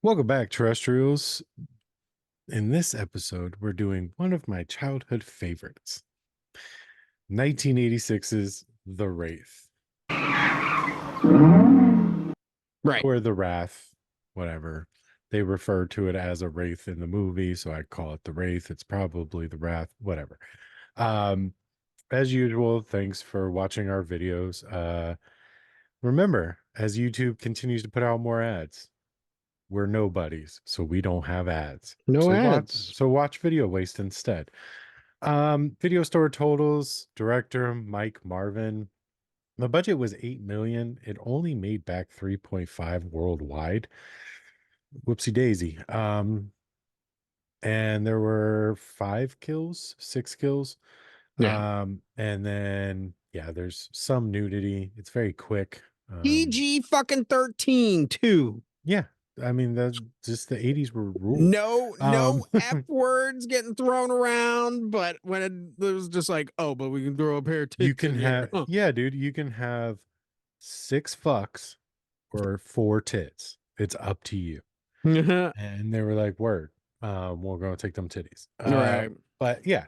Welcome back, terrestrials. In this episode, we're doing one of my childhood favorites, 1986's The Wraith, Right. or The Wrath, whatever. They refer to it as a wraith in the movie, so I call it The Wraith. It's probably The Wrath, whatever. Um, as usual, thanks for watching our videos. Remember, as YouTube continues to put out more ads, we're nobodies, so we don't have ads. No So ads. watch Video Waste instead. Video store totals, director Mike Marvin. The budget was 8 million. It only made back 3.5 worldwide. Whoopsie daisy. And there were 6 kills. Yeah. And then there's some nudity. It's very quick. PG fucking 13 too. Yeah. I mean, that's just the 80s were rules. No F words getting thrown around, but when it was just like, oh, but we can throw a pair of tits You can in have here. yeah, dude, you can have 6 fucks or 4 tits. It's up to you. And they were like, word, we're gonna take them titties. Right. But yeah.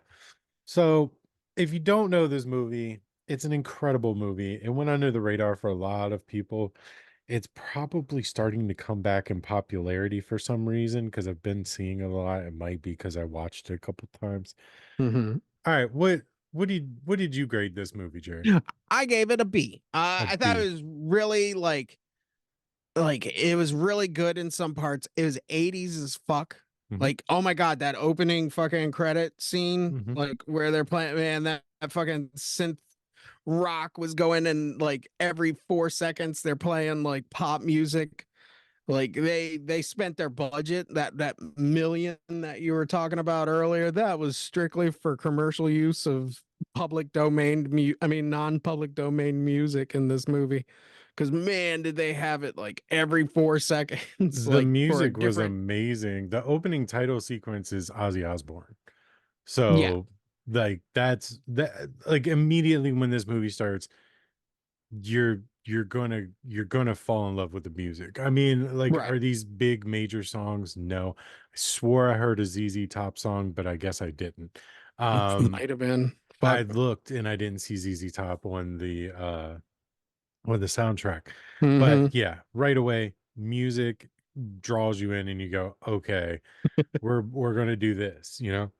So if you don't know this movie, it's an incredible movie. It went under the radar for a lot of people. It's probably starting to come back in popularity for some reason because I've been seeing it a lot. It might be because I watched it a couple times. Mhm. All right, what did you grade this movie, Jerry? I gave it a B. A I thought B. it was really like it was really good in some parts. It was 80s as fuck. Mhm. Like, oh my god, that opening fucking credit scene, Mhm. like where they're playing, man, that fucking synth rock was going, and like every 4 seconds they're playing like pop music. Like they spent their budget, that million that you were talking about earlier, that was strictly for commercial use of non-public domain music in this movie. Because man, did they have it like every 4 seconds, The like for a music was different. amazing. The opening title sequence is Ozzy Osbourne. Yeah. So like that's that like immediately when this movie starts, you're gonna fall in love with the music. I mean, like, Right. are these big major songs? No. I swore I heard a ZZ Top song, but I guess I didn't. Might have been. I Fuck. looked and I didn't see ZZ Top on the soundtrack. But Mm-hmm. yeah, right away, music draws you in and you go, okay, we're gonna do this, you know?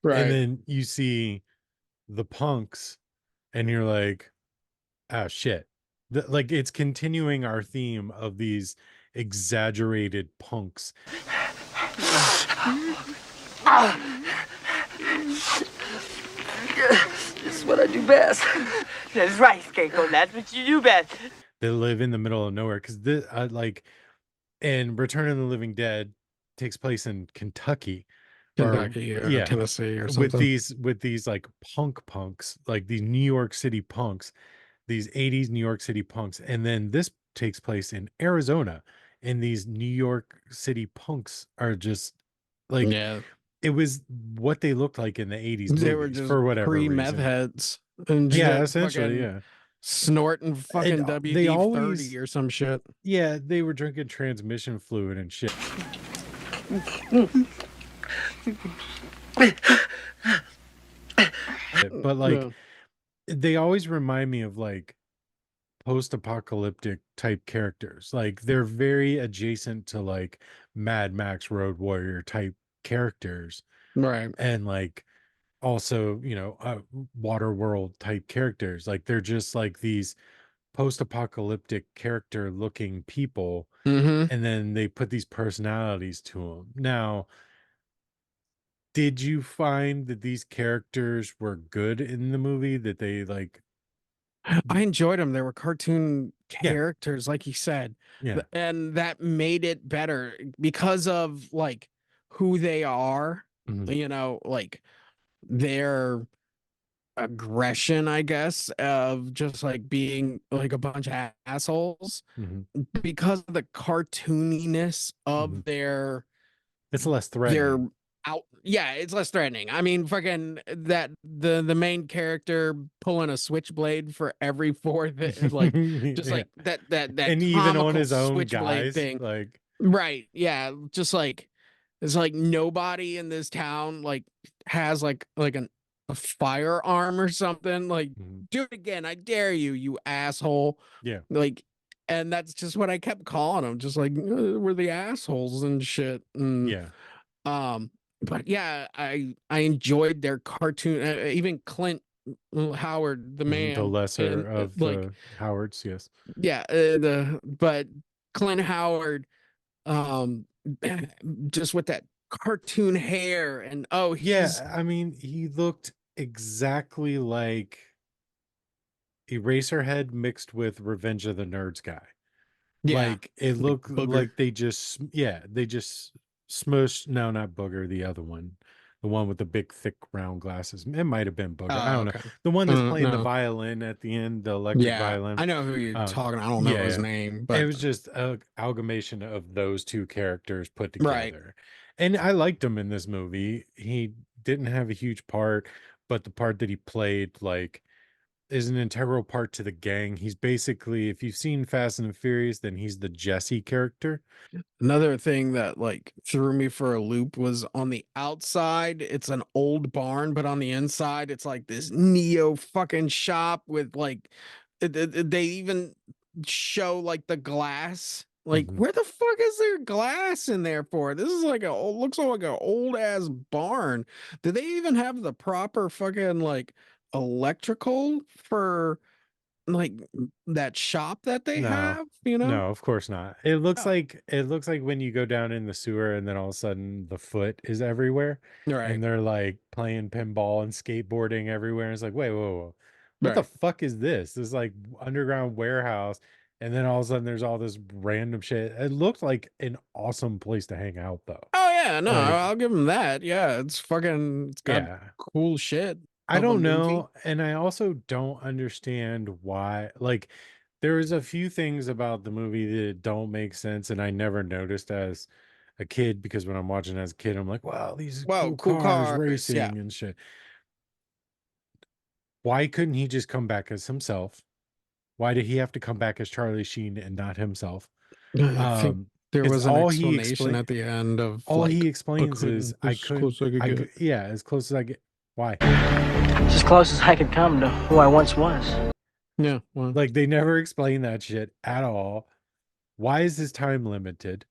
And Right. then you see the punks and you're like, oh shit. Like it's continuing our theme of these exaggerated punks. This is what I do best. That's right, Skeiko. That's what you do best. They live in the middle of nowhere because this and Return of the Living Dead takes place in Kentucky or Kentucky or Tennessee or with something. these like punks, like these New York City punks, these 80s New York City punks. And then this takes place in Arizona, and these New York City punks are just like Yeah. it was what they looked like in the 80s They were movies just for whatever pre-meth reason. heads and Yeah, just essentially, fucking yeah. snorting And fucking they WD-30 always or some shit. they were drinking transmission fluid and shit. But like Yeah. they always remind me of like post-apocalyptic type characters. Like they're very adjacent to like Mad Max Road Warrior type characters, Right. and like also, Water World type characters. Like they're just like these post-apocalyptic character looking people, Mm-hmm. and then they put these personalities to them. Now, did you find that these characters were good in the movie, that they like I enjoyed them. They were cartoon yeah, characters, like you said. yeah. And that made it better because of like who they are, Mhm, like their aggression, I guess, of just like being like a bunch of assholes mhm, because of the cartooniness mhm. of their It's less their threatening. out. Yeah, it's less threatening. I mean, fucking that the main character pulling a switchblade for every fourth, like just Yeah. like that And even on comical his own switchblade guys, thing. like, Right. Yeah. Just like it's like nobody in this town like has like a firearm or something. Like, mhm, do it again. I dare you, you asshole. yeah, Like, and that's just what I kept calling them. Just like we're the assholes and shit. And yeah. but yeah, I enjoyed their cartoon. Even Clint Howard, the The man, lesser and of like the Howards, yes. yeah, the but Clint Howard, um, just with that cartoon hair and oh, he's Yeah, I mean, he looked exactly like Eraserhead mixed with Revenge of the Nerds guy. yeah, Like it like looked booger. like they just smushed, no, not Booger, the other one. The one with the big thick round glasses. It might have been Booger. I Oh, don't know. okay. The one that's playing the No, violin at the end, the electric yeah, violin. I know who you're Uh talking. I don't know yeah, his yeah. name, It but was just a amalgamation of those two characters put right. together. And I liked him in this movie. He didn't have a huge part, but the part that he played, like, is an integral part to the gang. He's basically, if you've seen Fast and the Furious, then he's the Jesse character. Another thing that like threw me for a loop was on the outside, it's an old barn, but on the inside, it's like this neo fucking shop with like they even show like the glass. Like, Mhm. where the fuck is there glass in there for? This is like looks like an old ass barn. Do they even have the proper fucking like electrical for like that shop that they No, have, you know? no, of course not. It looks like when you go down in the sewer and then all of a sudden the foot is everywhere Right, and they're like playing pinball and skateboarding everywhere. And it's like, wait, whoa, whoa. What the right. fuck is this? This is like underground warehouse. And then all of a sudden there's all this random shit. It looked like an awesome place to hang out though. Oh yeah, no, Like, I'll give him that. Yeah, it's got yeah. cool shit I of a don't movie. know, and I also don't understand why. Like, there's a few things about the movie that don't make sense, and I never noticed as a kid because when I'm watching as a kid, I'm like, wow, these Whoa, cool cool cars cars. Yeah. racing and shit. Why couldn't he just come back as himself? Why did he have to come back as Charlie Sheen and not himself? I think there Because was an explanation at the end of all he like I explains is couldn't as close as I could get. yeah, as close as I get. Why? It's as close as I could come to who I once was. Yeah, well, Like they never explain that shit at all. Why is his time limited?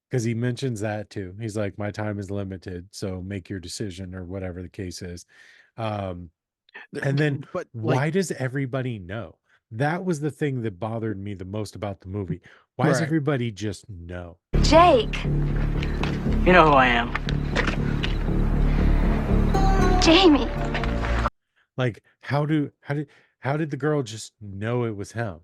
Because he mentions that too. He's like, my time is limited, so make your decision or whatever the case is. Um, and then but like why does everybody know? That was the thing that bothered me the most about the movie. Why does right, everybody just know? Jake, You know who I am. Jamie. Like, how did the girl just know it was him?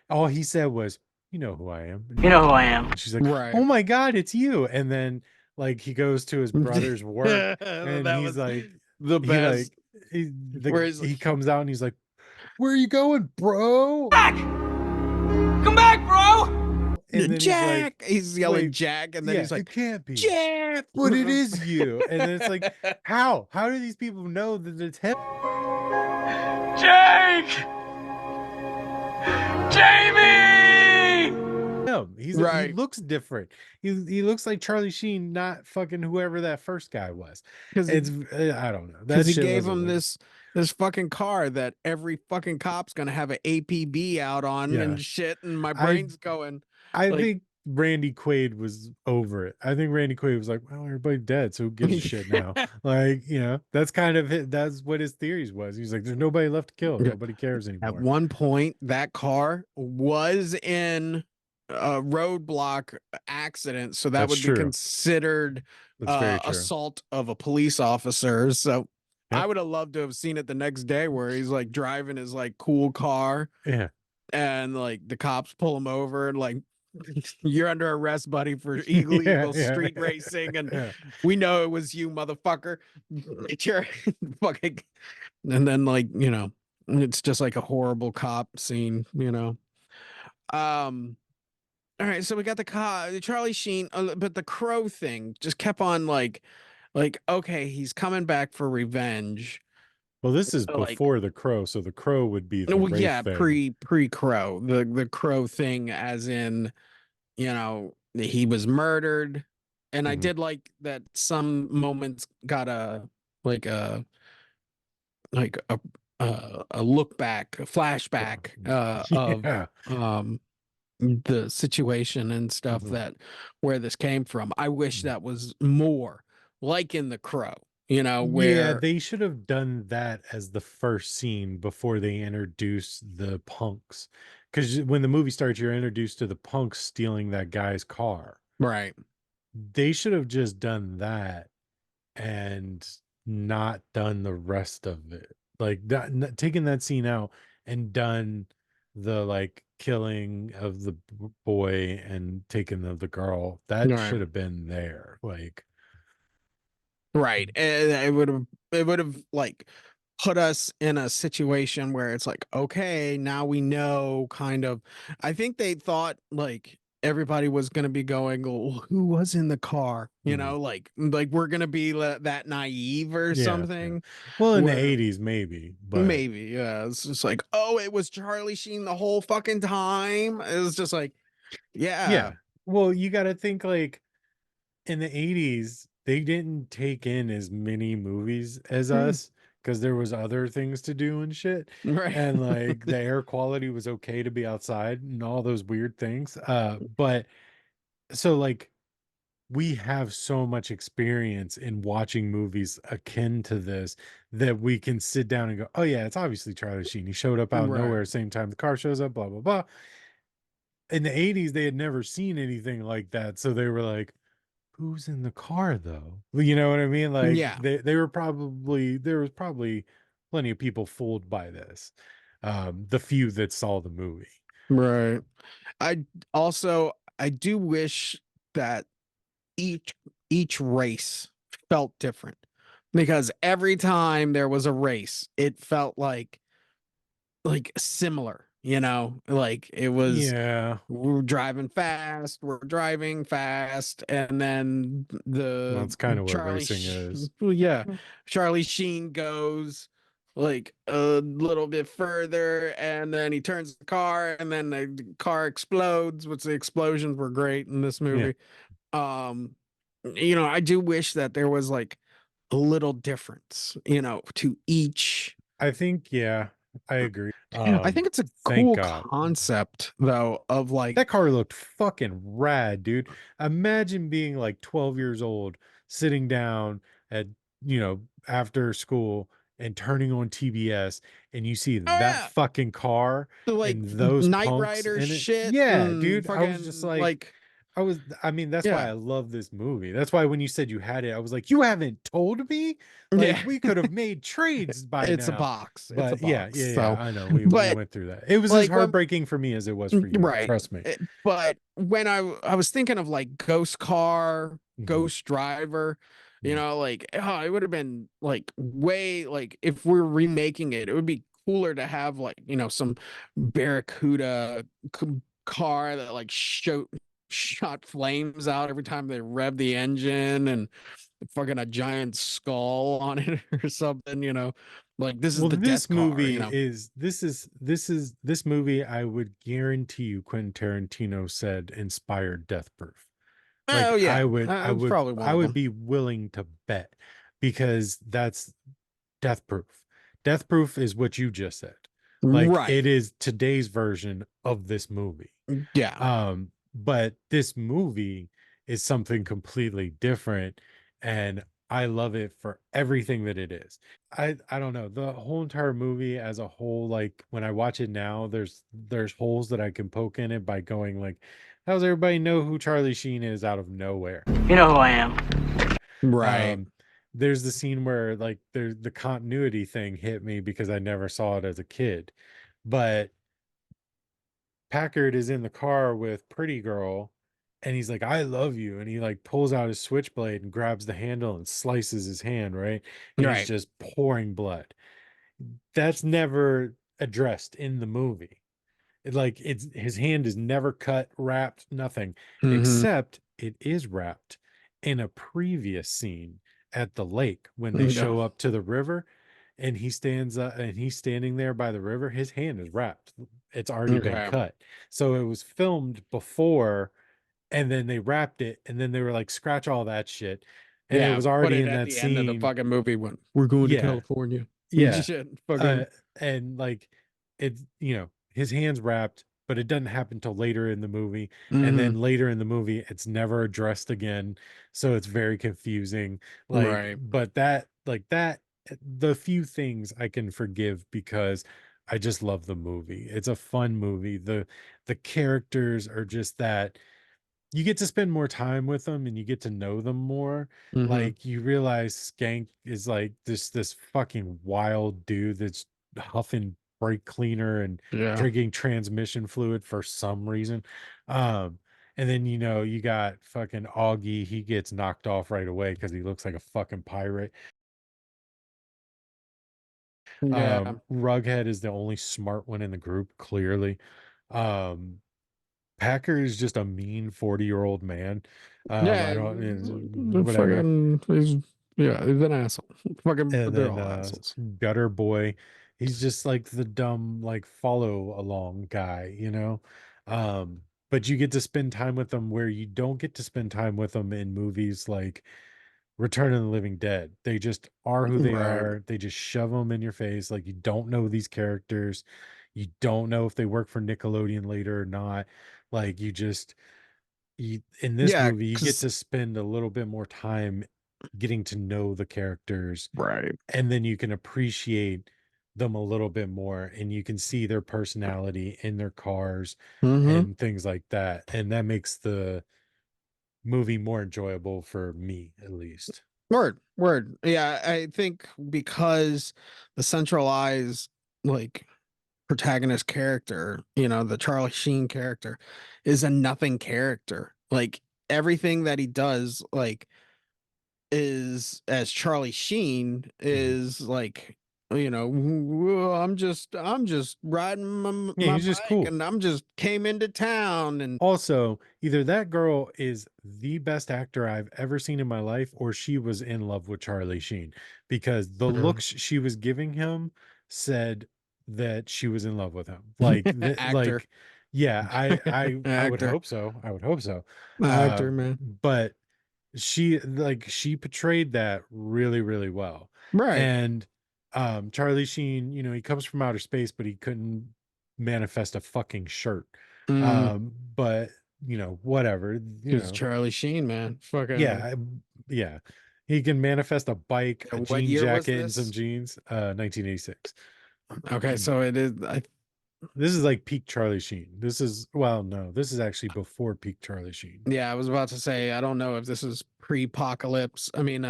All he said was, "You know who I am." You know who I am. And she's like, right. "Oh my God, it's you!" And then like he goes to his brother's work, and That he's was like, the he best. like Where he's he comes out and he's like, "Where are you going, bro?" Come back, bro! And then he's like, Jack. He's yelling "Wait, Jack, and then yeah, he's it like can't be, Jack. but it is you." And then it's like, how? How do these people know that it's him? Jake! Jamie! He Right. looks different. He looks like Charlie Sheen, not fucking whoever that first guy was. Because It's I don't know. That because he shit gave wasn't him looking. this fucking car that every fucking cop's gonna have an APB out on Yeah. and shit, and my I brain's going I like, think Randy Quaid was over it. I think Randy Quaid was like, well, everybody's dead, so who gives a shit now? Like, that's kind of it. That's what his theories was. He's like, there's nobody left to kill. Yeah. Nobody cares At anymore. one point, that car was in a roadblock accident, so that That's would be true. considered That's very true. assault of a police officer. So I Yep. would have loved to have seen it the next day where he's like driving his like cool car Yeah. and like the cops pull him over and like you're under arrest, buddy, for illegal Yeah. street racing, and Yeah. we know it was you, motherfucker. You're fucking, and then like it's just like a horrible cop scene. All right, so we got the Charlie Sheen, but the crow thing just kept on like like, okay, he's coming back for revenge. Well, this is Like, before the Crow, so the Crow would be the well, Wraith yeah, thing. pre Crow, the Crow thing, as in, he was murdered, and I Mhm. did like that some moments got like a like a look back, a flashback of Yeah. the situation and stuff Mhm. that where this came from. I wish Mhm. that was more like in The Crow, Yeah, where they should have done that as the first scene before they introduce the punks. Because when the movie starts, you're introduced to the punks stealing that guy's car. right, They should have just done that and not done the rest of it. Like that, taking that scene out and done the like killing of the boy and taking of the girl. That right, should have been there. Like, right. And it would have like put us in a situation where it's like, okay, now we know kind of. I think they thought like everybody was going to be going, "Well, who was in the car?" mhm. Like we're going to be that naive or Yeah, yeah. something. Well, in the Where 80s, maybe, but maybe, yeah, it's just like, oh, it was Charlie Sheen the whole fucking time. It was just like, yeah, yeah. Well, you got to think like in the 80s, they didn't take in as many movies as Hmm. us because there was other things to do and shit. Right. And like the air quality was okay to be outside and all those weird things. But so like we have so much experience in watching movies akin to this that we can sit down and go, oh yeah, it's obviously Charlie Sheen. He showed up out of Right. nowhere, same time the car shows up, blah blah blah. In the 80s, they had never seen anything like that. So they were like, who's in the car though? Well, you know what I mean? Like Yeah. they were probably there was probably plenty of people fooled by this. The few that saw the movie. Right. I I do wish that each each race felt different, because every time there was a race, it felt like similar, like it was, Yeah. we're driving fast, and then Well, the that's kind of what racing is. Well, yeah, Charlie Sheen goes like a little bit further, and then he turns the car, and then the car explodes, which the explosions were great in this Yeah. movie. um I do wish that there was like a little difference, to each. I think, yeah, I agree. I think it's a Thank cool God. concept though, of like, That car looked fucking rad, dude. Imagine being like 12 years old, sitting down at, after school and turning on TBS and you see oh that yeah, fucking car the like and those Night punks Rider in it. shit Yeah, and dude. I was just fucking like, like, that's why yeah, I love this movie. That's why when you said you had it, I was like, you haven't told me? Like, yeah. we could have made trades by It's a now. box. It's a But yeah, box. yeah, yeah. So, I know. We but went through that. It was as like when heartbreaking for me as it was for you. right, Trust me. but when I was thinking of like Ghost Car, Mhm. Ghost Driver, Mhm. like, oh, it would have been like way, like if we're remaking it, it would be cooler to have like, some Barracuda car that like shot flames out every time they rev the engine, and fucking a giant skull on it or something, like this is Well, the this death car, movie is this movie I would guarantee you Quentin Tarantino said inspired Death Proof. Like Oh yeah, I it's would probably one I of would them. be willing to bet because that's Death Proof. Death Proof is what you just said. Like Right. it is today's version of this movie. Yeah. But this movie is something completely different and I love it for everything that it is. I don't know. The whole entire movie as a whole, like when I watch it now, there's holes that I can poke in it by going like, how does everybody know who Charlie Sheen is out of nowhere? You know who I am. Right. Um, there's the scene where like the continuity thing hit me because I never saw it as a kid. But Packard is in the car with Pretty Girl and he's like, I love you. And he like pulls out his switchblade and grabs the handle and slices his hand, right? And he's Right. just pouring blood. That's never addressed in the movie. Like it's his hand is never cut, wrapped, nothing, Hmm. except it is wrapped in a previous scene at the lake when they show up to the river, and he stands up and he's standing there by the river. His hand is wrapped. It's already been Okay. cut. So it was filmed before, and then they wrapped it, and then they were like, scratch all that shit. And it Yeah, was put already it in at that the end of the scene. fucking movie when we're going to Yeah. California. Yeah. Shit, fucking And like it's, his hands wrapped, but it doesn't happen till later in the movie. And then Mhm. later in the movie, it's never addressed again. So it's very confusing. Like, Right. but the few things I can forgive because I just love the movie. It's a fun movie. The characters are just that you get to spend more time with them and you get to know them more. Mhm. Like you realize Skank is like this fucking wild dude that's huffing brake cleaner and Yeah. drinking transmission fluid for some reason. Um, and then you got fucking Augie. He gets knocked off right away because he looks like a fucking pirate. Yeah. Rughead is the only smart one in the group, clearly. Um, Packer is just a mean 40-year-old man. I Yeah. don't whatever. Fucking he's an asshole. Fucking And they're then all assholes. Gutter Boy, he's just like the dumb like follow along guy. But you get to spend time with them where you don't get to spend time with them in movies like Return of the Living Dead. They just are who they Right. are. They just shove them in your face. Like you don't know these characters. You don't know if they work for Nickelodeon later or not. Like in this Yeah, movie, you get 'cause to spend a little bit more time getting to know the characters, right. and then you can appreciate them a little bit more, and you can see their personality in their cars Mm-hmm. and things like that. And that makes the movie more enjoyable for me, at least. Word. Yeah, I think because the centralized like protagonist character, the Charlie Sheen character, is a nothing character. Like everything that he does, like is as Charlie Sheen Mhm. is like, I'm just riding Yeah, my he's just bike cool. and I'm just came into town and Also, either that girl is the best actor I've ever seen in my life, or she was in love with Charlie Sheen, because the looks she was giving him said that she was in love with him. Like that, actor, yeah, I would actor, hope so. I would hope so. actor, man. But she portrayed that really, really well. Right. And Charlie Sheen, he comes from outer space, but he couldn't manifest a fucking shirt. Mm, But whatever, it's Charlie Sheen, man. Fucking. yeah, yeah. He can manifest a bike, a What jean year was jacket, and some this? jeans. 1986. Okay, so it is. This is like peak Charlie Sheen. This is, well, no, this is actually before peak Charlie Sheen. Yeah, I was about to say. I don't know if this is pre-apocalypse. I mean,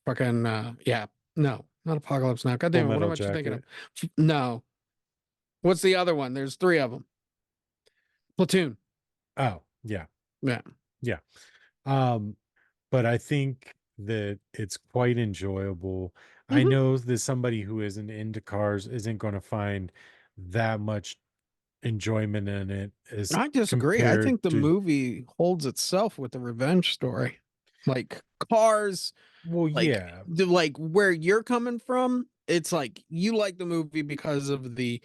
fucking. Yeah, no, not apocalypse now. God Full damn it! What Metal am I thinking of? Jacket. No. What's the other one? There's three of them. Platoon. Oh, yeah. Yeah. Yeah. Um, but I think that it's quite enjoyable. I Mhm. know that somebody who isn't into cars isn't going to find that much enjoyment in it as I disagree. I compared think the to, movie holds itself with the revenge story. Like Cars, well, like yeah. like where you're coming from, it's like you like the movie because of the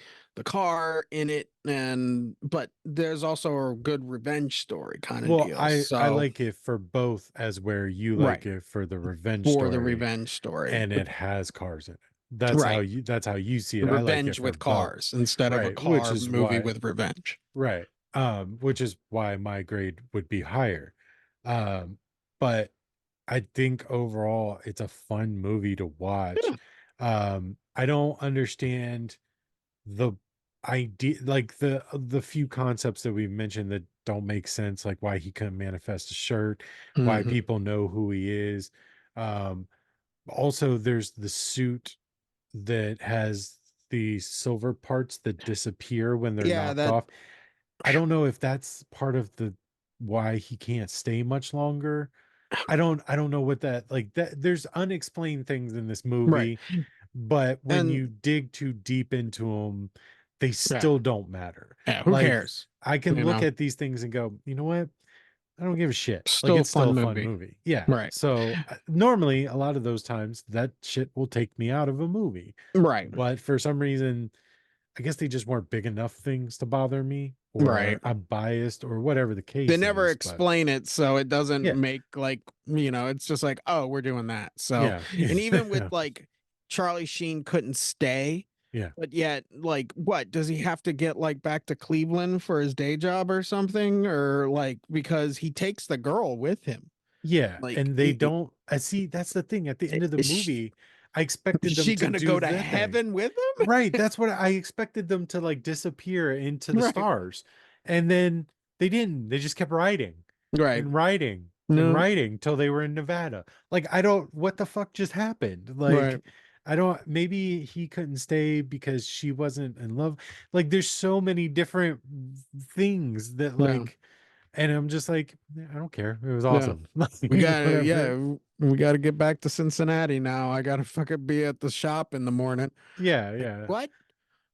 car in it, and but there's also a good revenge story kind of Well, deal. I So like it for both, as where you like right, it for the revenge for the story, revenge story. and it has cars in it. Right. That's how you see it. I like it Revenge for with both. cars instead of a Right, which car is movie why with revenge. right. Which is why my grade would be higher. Um, but I think overall it's a fun movie to watch. Yeah. I don't understand the idea, like the few concepts that we've mentioned that don't make sense, like why he couldn't manifest a shirt, why Mhm. people know who he is. Um, Also, there's the suit that has the silver parts that disappear when they're Yeah, knocked that off. I don't know if that's part of the why he can't stay much longer. I don't know what that, like, that there's unexplained things in this right. movie, but when And you dig too deep into them, they yeah, still don't matter. yeah, who Like, cares? I can You look know? at these things and go, you know what? I don't give a shit. Still Like a it's still fun a fun movie. movie. Yeah. Right. So normally a lot of those times that shit will take me out of a movie. Right. But for some reason, I guess they just weren't big enough things to bother me, Right. or I'm biased, or whatever the case They never is. But explain it, so it doesn't Yeah. make like, it's just like, oh, we're doing that. So yeah. and even with Yeah. like Charlie Sheen couldn't stay, Yeah. but yet like what does he have to get like back to Cleveland for his day job or something? Or like because he takes the girl with him. Yeah, Like and they don't. I see. That's the thing. At the end of the is movie, I expected them she to gonna do go to that thing. heaven with him? Right. That's what I expected them to like disappear into the Right. stars, and then they didn't. They just kept riding Right. and riding and No. riding till they were in Nevada. Like I don't. What the fuck just happened? Like Right. I don't. Maybe he couldn't stay because she wasn't in love. Like there's so many different things that Yeah. like. And I'm just like, I don't care. It was Yeah. awesome. We got Whatever. we got to get back to Cincinnati now. I got to fucking be at the shop in the morning. Yeah. What?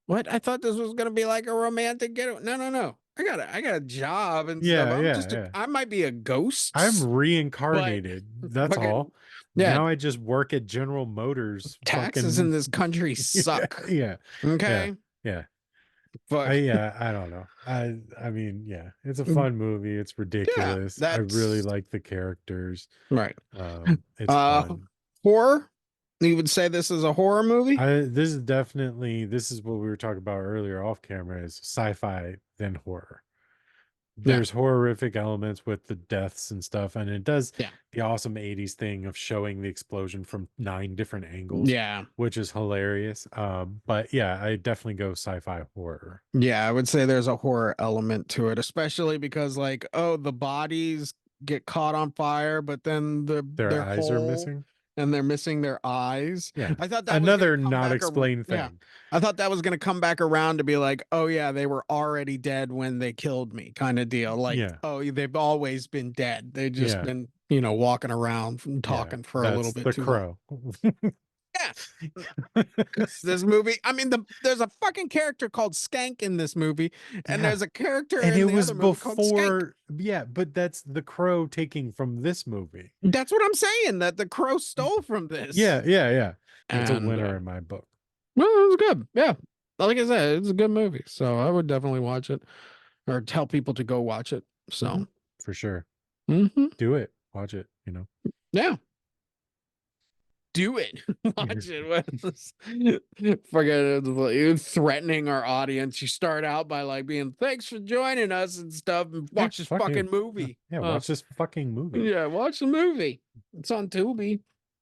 What? I thought this was gonna be like a romantic get. No. I got a job and stuff. Yeah. I might be a ghost. I'm reincarnated. That's fucking- all. yeah. Now I just work at General Motors. Taxes in this country suck. Yeah. Okay. Yeah. Fuck. I don't know. I mean, yeah, it's a fun movie. It's ridiculous. I really that's- like the characters. Right. It's fun. Horror? You would say this is a horror movie? This is what we were talking about earlier off camera, is sci-fi then horror. There's horrific elements with the deaths and stuff, and it does the awesome 80s thing of showing the explosion from 9 different angles, which is hilarious. But yeah, I definitely go sci-fi horror. Yeah, I would say there's a horror element to it, especially because like, oh, the bodies get caught on fire, but then Their eyes are missing. And they're missing their eyes. Yeah. I thought that another was gonna come not back explained thing. Yeah. I thought that was going to come back around to be like, oh yeah, they were already dead when they killed me, kind of deal. Like, oh, they've always been dead. They've just been, walking around and talking for a little bit the too Crow. long. Yeah. This movie, I mean, there's a fucking character called Skank in this movie, and there's a character and in it the was other movie called Skank. before, but that's the Crow taking from this movie. That's what I'm saying, that the Crow stole from this. Yeah. It's a And, winner in my book. Well, it was good. Yeah. Like I said, it's a good movie. So I would definitely watch it or tell people to go watch it. So For sure. mhm. Do it. Watch it, Yeah. Do it. Watch it. Forget it. Threatening our audience. You start out by like being thanks for joining us and stuff, and watch this fuck you. fucking movie. Yeah, watch this fucking movie. Yeah, watch the movie. It's on Tubi.